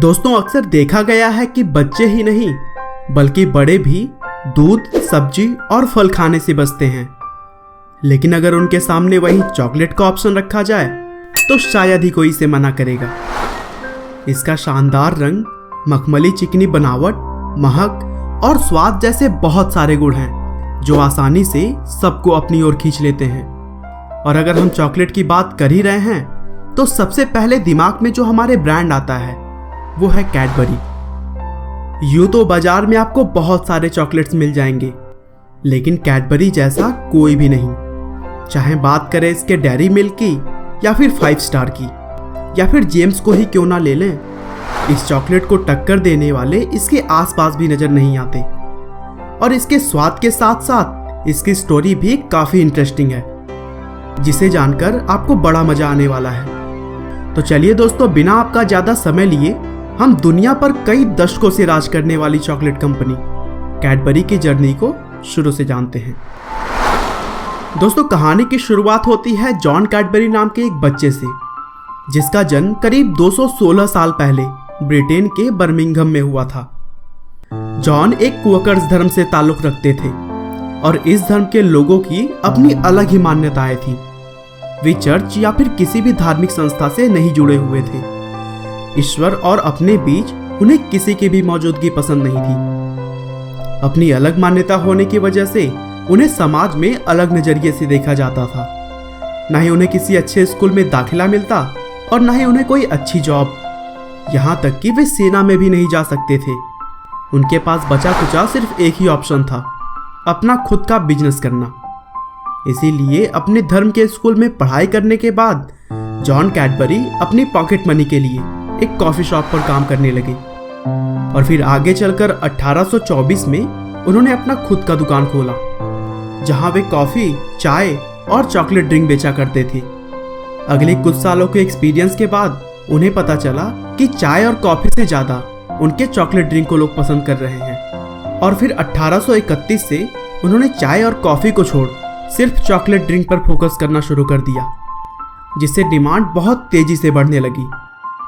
दोस्तों अक्सर देखा गया है कि बच्चे ही नहीं बल्कि बड़े भी दूध, सब्जी और फल खाने से बचते हैं। लेकिन अगर उनके सामने वही चॉकलेट का ऑप्शन रखा जाए तो शायद ही कोई इसे मना करेगा। इसका शानदार रंग, मखमली चिकनी बनावट, महक और स्वाद जैसे बहुत सारे गुण हैं जो आसानी से सबको अपनी ओर खींच लेते हैं। और अगर हम चॉकलेट की बात कर ही रहे हैं तो सबसे पहले दिमाग में जो हमारे ब्रांड आता है वो है कैडबरी। यूं तो बाजार में आपको बहुत सारे चॉकलेट्स मिल जाएंगे, लेकिन कैडबरी जैसा कोई भी नहीं। चाहे बात करें इसके डेयरी मिल्क की या फिर 5 स्टार की या फिर जेम्स को ही क्यों ना ले लें, इस चॉकलेट को टक्कर देने वाले इसके आसपास भी नजर नहीं आते। और इसके स्वाद के साथ साथ इसकी स्टोरी भी काफी इंटरेस्टिंग है, जिसे जानकर आपको बड़ा मजा आने वाला है। तो चलिए दोस्तों, बिना आपका ज्यादा समय लिए हम दुनिया पर कई दशकों से राज करने वाली चॉकलेट कंपनी कैडबरी की जर्नी को शुरू से जानते हैं। दोस्तों, कहानी की शुरुआत होती है जॉन कैडबरी नाम के एक बच्चे से, जिसका जन्म करीब 216 साल पहले ब्रिटेन के बर्मिंघम में हुआ था। जॉन एक क्वकर्स धर्म से ताल्लुक रखते थे और इस धर्म के लोगों की अपनी अलग ही मान्यताएं थी। वे चर्च या फिर किसी भी धार्मिक संस्था से नहीं जुड़े हुए थे। ईश्वर और अपने बीच उन्हें किसी की भी मौजूदगी पसंद नहीं थी। अपनी अलग मान्यता होने की वजह से उन्हें समाज में अलग नजरिए से देखा जाता था। न ही उन्हें किसी अच्छे स्कूल में दाखिला मिलता और न ही उन्हें कोई अच्छी जॉब, यहाँ तक कि वे सेना में भी नहीं जा सकते थे। उनके पास बचा कुचा सिर्फ एक ही ऑप्शन था, अपना खुद का बिजनेस करना। इसीलिए अपने धर्म के स्कूल में पढ़ाई करने के बाद जॉन कैडबरी अपनी पॉकेट मनी के लिए एक कॉफी शॉप पर काम करने लगे। और फिर आगे चलकर 1824 में उन्होंने अपना खुद का दुकान खोला, जहां वे कॉफी, चाय और चॉकलेट ड्रिंक बेचा करते थे। अगले कुछ सालों के एक्सपीरियंस के बाद उन्हें पता चला कि चाय और कॉफी से ज्यादा उनके चॉकलेट ड्रिंक को लोग पसंद कर रहे हैं। और फिर 1831 से उन्होंने चाय और कॉफी को छोड़ सिर्फ चॉकलेट ड्रिंक पर फोकस करना शुरू कर दिया, जिससे डिमांड बहुत तेजी से बढ़ने लगी।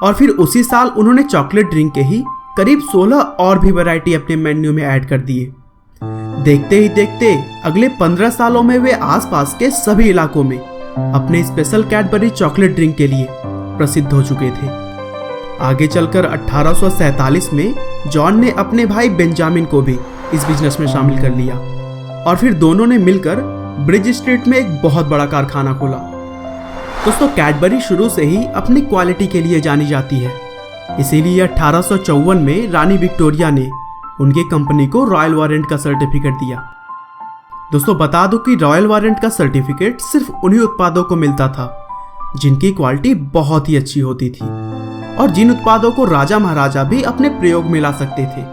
और फिर उसी साल उन्होंने चॉकलेट ड्रिंक के ही करीब 16 और भी वैरायटी अपने मेन्यू में ऐड कर दिए। देखते ही देखते अगले 15 सालों में वे आसपास के सभी इलाकों में अपने स्पेशल कैडबरी चॉकलेट ड्रिंक के लिए प्रसिद्ध हो चुके थे। आगे चलकर 1847 में जॉन ने अपने भाई बेंजामिन को भी इस बिजनेस में शामिल कर लिया और फिर दोनों ने मिलकर ब्रिज स्ट्रीट में एक बहुत बड़ा कारखाना खोला। दोस्तों, कैडबरी शुरू से ही अपनी क्वालिटी के लिए जानी जाती है। इसीलिए 1854 में रानी विक्टोरिया ने उनकी कंपनी को रॉयल वारंट का सर्टिफिकेट दिया। दोस्तों, बता दूं कि रॉयल वारंट का सर्टिफिकेट सिर्फ उन्हीं उत्पादों को मिलता था जिनकी क्वालिटी बहुत ही अच्छी होती थी और जिन उत्पादों को राजा महाराजा भी अपने प्रयोग में ला सकते थे।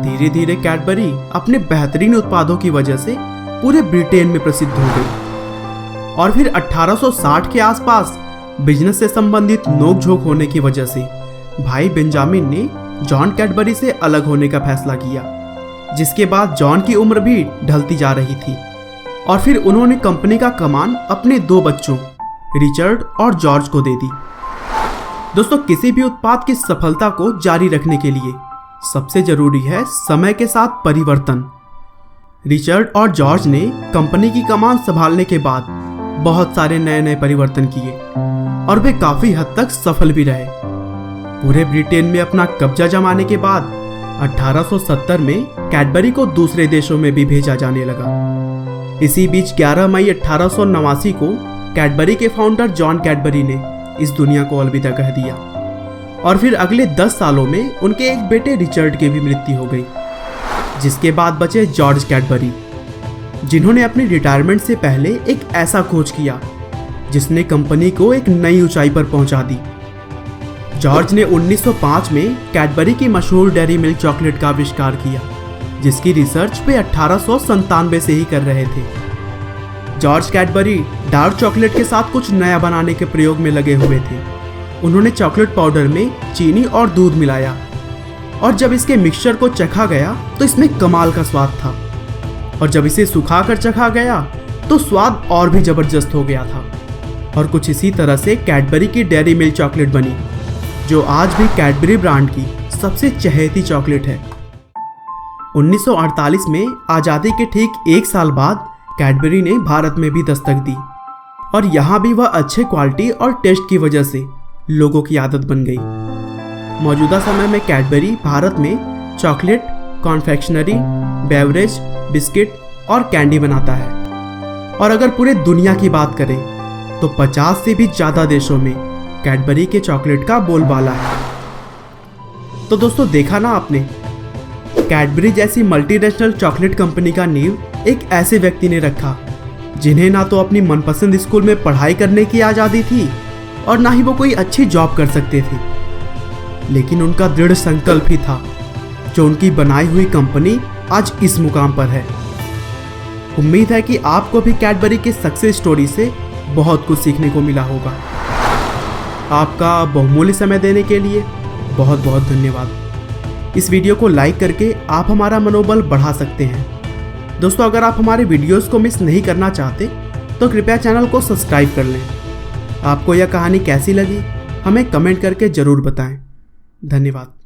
धीरे धीरे कैडबरी अपने बेहतरीन उत्पादों की वजह से पूरे ब्रिटेन में प्रसिद्ध हो गई। और फिर 1860 के आसपास बिजनेस से संबंधित नोकझोंक होने की वजह से भाई बेंजामिन ने जॉन कैडबरी से अलग होने का फैसला किया, जिसके बाद जॉन की उम्र भी ढलती जा रही थी। और फिर उन्होंने कंपनी का कमान अपने 2 बच्चों रिचर्ड और जॉर्ज को दे दी। दोस्तों, किसी भी उत्पाद की सफलता को जारी रखने के लिए सबसे जरूरी है समय के साथ परिवर्तन। रिचर्ड और जॉर्ज ने कंपनी की कमान संभालने के बाद बहुत सारे नए नए परिवर्तन किए और वे काफी हद तक सफल भी रहे। पूरे ब्रिटेन में अपना कब्जा जमाने के बाद 1870 में कैडबरी को दूसरे देशों में भी भेजा जाने लगा। इसी बीच 11 मई 1889 को कैडबरी के फाउंडर जॉन कैडबरी ने इस दुनिया को अलविदा कह दिया। और फिर अगले 10 सालों में उनके एक बेटे रिचर्ड की भी मृत्यु हो गई, जिसके बाद बचे जॉर्ज कैडबरी, जिन्होंने अपनी रिटायरमेंट से पहले एक ऐसा खोज किया जिसने कंपनी को एक नई ऊंचाई पर पहुंचा दी। जॉर्ज ने 1905 में कैडबरी की मशहूर डेयरी मिल्क चॉकलेट का आविष्कार किया, जिसकी रिसर्च वे 1897 से ही कर रहे थे। जॉर्ज कैडबरी डार्क चॉकलेट के साथ कुछ नया बनाने के प्रयोग में लगे हुए थे। उन्होंने चॉकलेट पाउडर में चीनी और दूध मिलाया और जब इसके मिक्सचर को चखा गया तो इसमें कमाल का स्वाद था, और जब इसे सुखाकर चखा गया तो स्वाद और भी जबरदस्त हो गया था। और कुछ इसी तरह से कैडबरी की डेयरी मिल्क चॉकलेट बनी, जो आज भी कैडबरी ब्रांड की सबसे चहेती चॉकलेट है। 1948 में आज़ादी के ठीक 1 साल बाद कैडबरी ने भारत में भी दस्तक दी और यहाँ भी वह अच्छे क्वालिटी और टेस्ट की वजह से लोगों की आदत बन गई। मौजूदा समय में कैडबरी भारत में चॉकलेट, कॉन्फेक्शनरी, बेवरेज, बिस्किट और कैंडी बनाता है और अगर पूरे दुनिया की बात करें तो 50 से भी ज़्यादा देशों में कैडबरी के चॉकलेट का बोलबाला है। तो दोस्तों, देखा ना आपने, कैडबरी जैसी मल्टीनेशनल चॉकलेट कंपनी का नींव एक ऐसे व्यक्ति ने रखा जिन्हें ना तो अपनी मनपसंद स्कूल में पढ़ाई करने की आज़ादी थी और ना ही वो कोई अच्छी जॉब कर सकते थे, लेकिन उनका दृढ़ संकल्प ही था जो उनकी बनाई हुई कंपनी आज इस मुकाम पर है। उम्मीद है कि आपको भी कैडबरी के सक्सेस स्टोरी से बहुत कुछ सीखने को मिला होगा। आपका बहुमूल्य समय देने के लिए बहुत बहुत धन्यवाद। इस वीडियो को लाइक करके आप हमारा मनोबल बढ़ा सकते हैं। दोस्तों, अगर आप हमारे वीडियोस को मिस नहीं करना चाहते तो कृपया चैनल को सब्सक्राइब कर लें। आपको यह कहानी कैसी लगी हमें कमेंट करके ज़रूर बताएं। धन्यवाद।